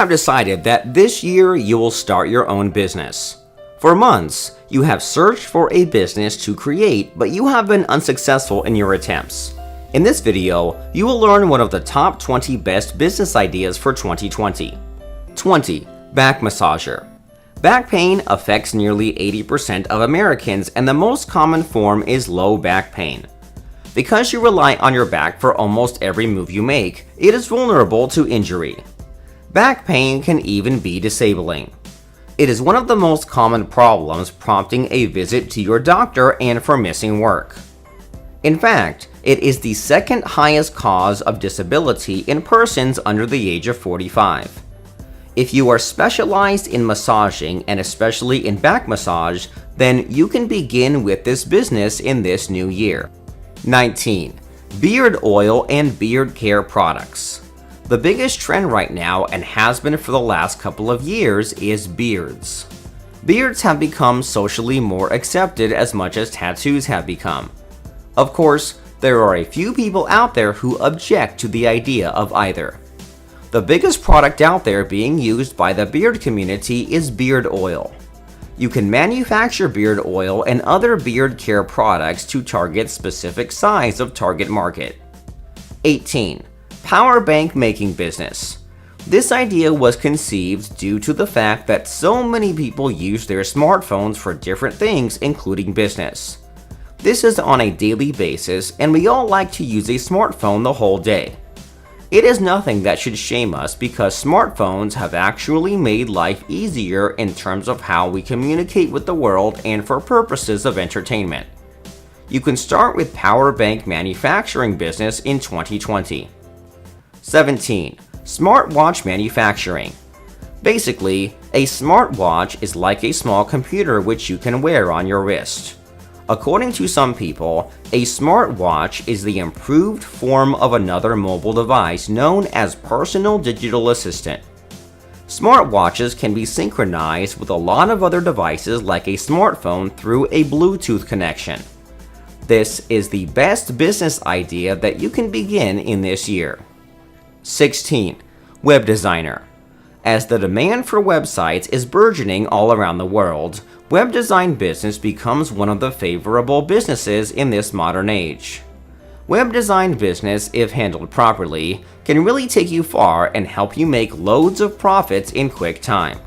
have decided that this year you will start your own business. For months, you have searched for a business to create, but you have been unsuccessful in your attempts. In this video, you will learn one of the top 20 best business ideas for 2020. 20. Back massager. Back pain affects nearly 80% of Americans, and the most common form is low back pain. Because you rely on your back for almost every move you make, it is vulnerable to injury. Back pain can even be disabling. It is one of the most common problems, prompting a visit to your doctor and for missing work. In fact, it is the second highest cause of disability in persons under the age of 45. If you are specialized in massaging and especially in back massage, then you can begin with this business in this new year. 19. Beard oil and beard care products. The biggest trend right now, and has been for the last couple of years, is beards. Beards have become socially more accepted as much as tattoos have become. Of course, there are a few people out there who object to the idea of either. The biggest product out there being used by the beard community is beard oil. You can manufacture beard oil and other beard care products to target specific size of target market. 18. Power bank making business. This idea was conceived due to the fact that so many people use their smartphones for different things, including business. This is on a daily basis, and we all like to use a smartphone the whole day. It is nothing that should shame us, because smartphones have actually made life easier in terms of how we communicate with the world and for purposes of entertainment. You can start with power bank manufacturing business in 2020. 17. Smartwatch manufacturing. Basically, a smartwatch is like a small computer which you can wear on your wrist. According to some people, a smartwatch is the improved form of another mobile device known as personal digital assistant. Smartwatches can be synchronized with a lot of other devices like a smartphone through a Bluetooth connection. This is the best business idea that you can begin in this year. 16. Web designer. As the demand for websites is burgeoning all around the world, web design business becomes one of the favorable businesses in this modern age. Web design business, if handled properly, can really take you far and help you make loads of profits in quick time.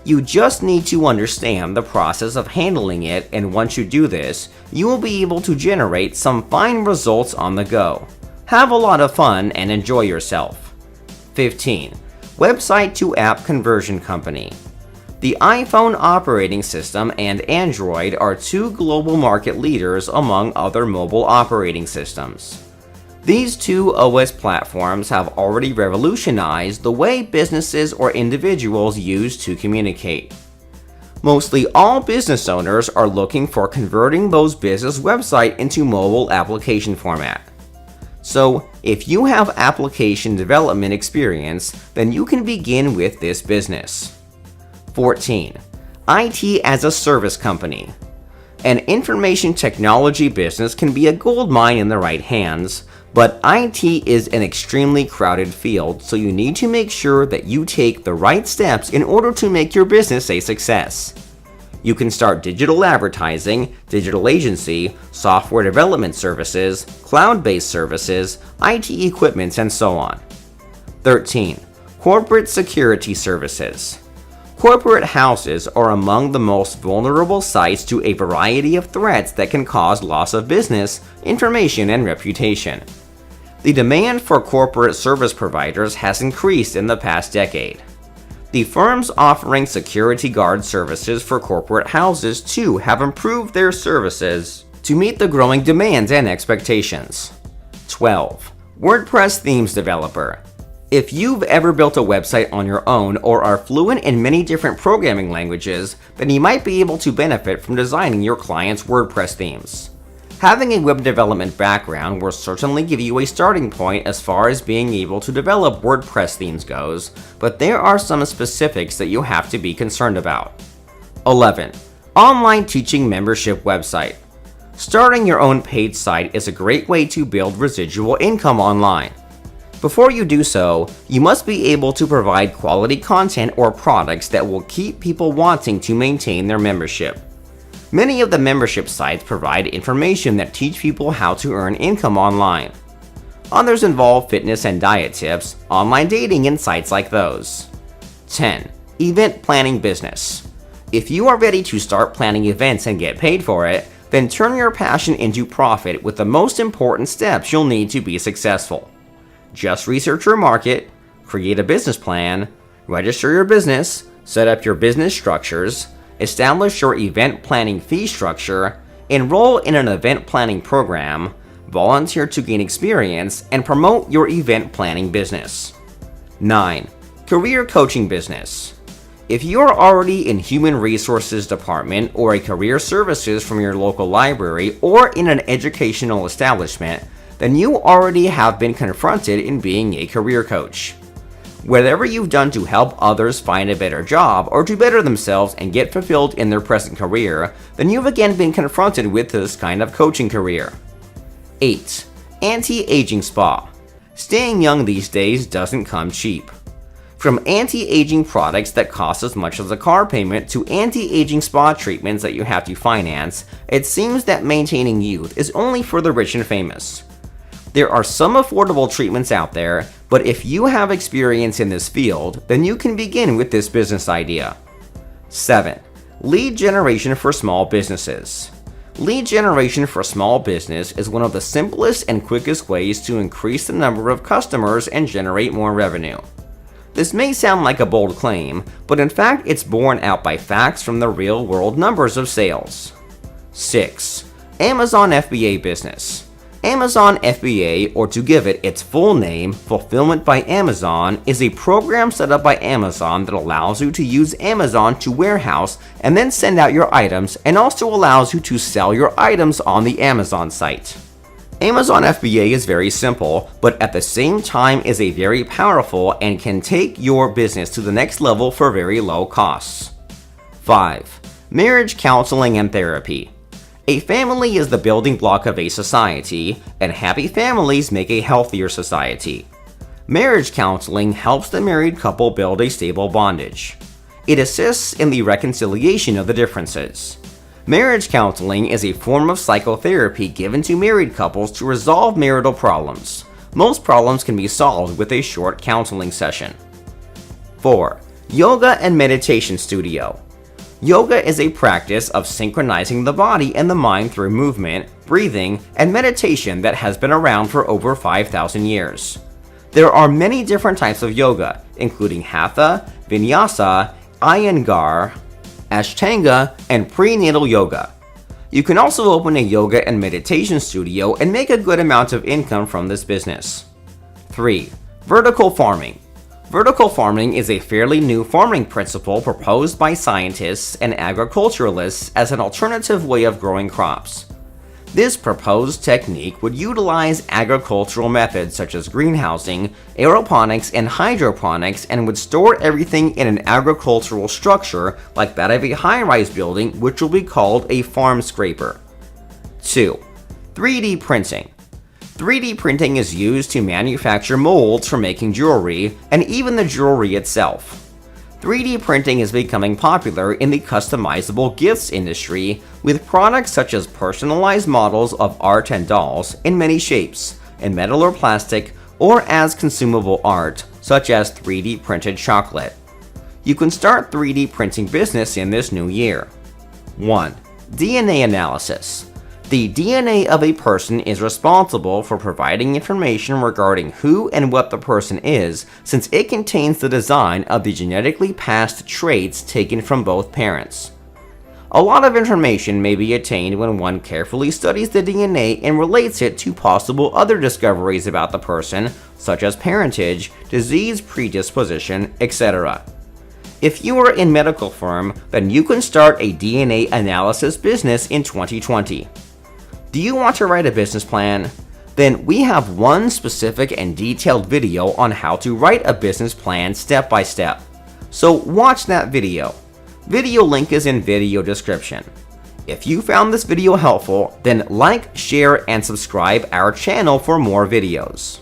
You just need to understand the process of handling it, and once you do this, you will be able to generate some fine results on the go. Have a lot of fun and enjoy yourself. 15. Website to app conversion company. The iPhone operating system and Android are two global market leaders among other mobile operating systems. These two OS platforms have already revolutionized the way businesses or individuals use to communicate. Mostly all business owners are looking for converting those business websites into mobile application format. So, if you have application development experience, then you can begin with this business. 14. IT as a service company. An information technology business can be a gold mine in the right hands, but IT is an extremely crowded field, so you need to make sure that you take the right steps in order to make your business a success. You can start digital advertising, digital agency, software development services, cloud-based services, IT equipment, and so on. 13. Corporate security services. Corporate houses are among the most vulnerable sites to a variety of threats that can cause loss of business, information, and reputation. The demand for corporate service providers has increased in the past decade. The firms offering security guard services for corporate houses too have improved their services to meet the growing demands and expectations. 12. WordPress themes developer. If you've ever built a website on your own or are fluent in many different programming languages, then you might be able to benefit from designing your client's WordPress themes. Having a web development background will certainly give you a starting point as far as being able to develop WordPress themes goes, but there are some specifics that you have to be concerned about. 11. Online teaching membership website. Starting your own paid site is a great way to build residual income online. Before you do so, you must be able to provide quality content or products that will keep people wanting to maintain their membership. Many of the membership sites provide information that teach people how to earn income online. Others involve fitness and diet tips, online dating, and sites like those. 10. Event planning business. If you are ready to start planning events and get paid for it, then turn your passion into profit with the most important steps you'll need to be successful. Just research your market, create a business plan, register your business, set up your business structures, establish your event planning fee structure, enroll in an event planning program, volunteer to gain experience, and promote your event planning business. 9. Career coaching business. If you are already in human resources department or a career services from your local library or in an educational establishment, then you already have been confronted in being a career coach. Whatever you've done to help others find a better job or to better themselves and get fulfilled in their present career, then you've again been confronted with this kind of coaching career. 8. Anti-aging spa. Staying young these days doesn't come cheap. From anti-aging products that cost as much as a car payment to anti-aging spa treatments that you have to finance, it seems that maintaining youth is only for the rich and famous. There are some affordable treatments out there, but if you have experience in this field, then you can begin with this business idea. 7. Lead generation for small businesses. Lead generation for small business is one of the simplest and quickest ways to increase the number of customers and generate more revenue. This may sound like a bold claim, but in fact it's borne out by facts from the real-world numbers of sales. 6. Amazon FBA business. Amazon FBA, or to give it its full name, Fulfillment by Amazon, is a program set up by Amazon that allows you to use Amazon to warehouse and then send out your items, and also allows you to sell your items on the Amazon site. Amazon FBA is very simple, but at the same time is a very powerful and can take your business to the next level for very low costs. 5. Marriage counseling and therapy. A family is the building block of a society, and happy families make a healthier society. Marriage counseling helps the married couple build a stable bondage. It assists in the reconciliation of the differences. Marriage counseling is a form of psychotherapy given to married couples to resolve marital problems. Most problems can be solved with a short counseling session. 4. Yoga and meditation studio. Yoga is a practice of synchronizing the body and the mind through movement, breathing, and meditation that has been around for over 5,000 years. There are many different types of yoga, including Hatha, Vinyasa, Iyengar, Ashtanga, and prenatal yoga. You can also open a yoga and meditation studio and make a good amount of income from this business. 3. Vertical farming. Vertical farming is a fairly new farming principle proposed by scientists and agriculturalists as an alternative way of growing crops. This proposed technique would utilize agricultural methods such as greenhousing, aeroponics, and hydroponics, and would store everything in an agricultural structure like that of a high-rise building, which will be called a farm scraper. 2. 3D printing. 3D printing is used to manufacture molds for making jewelry, and even the jewelry itself. 3D printing is becoming popular in the customizable gifts industry, with products such as personalized models of art and dolls in many shapes, in metal or plastic, or as consumable art, such as 3D printed chocolate. You can start 3D printing business in this new year. 1. DNA analysis. The DNA of a person is responsible for providing information regarding who and what the person is, since it contains the design of the genetically passed traits taken from both parents. A lot of information may be attained when one carefully studies the DNA and relates it to possible other discoveries about the person, such as parentage, disease predisposition, etc. If you are in medical firm, then you can start a DNA analysis business in 2020. Do you want to write a business plan? Then we have one specific and detailed video on how to write a business plan step by step. So watch that video. Video link is in video description. If you found this video helpful, then like, share, and subscribe our channel for more videos.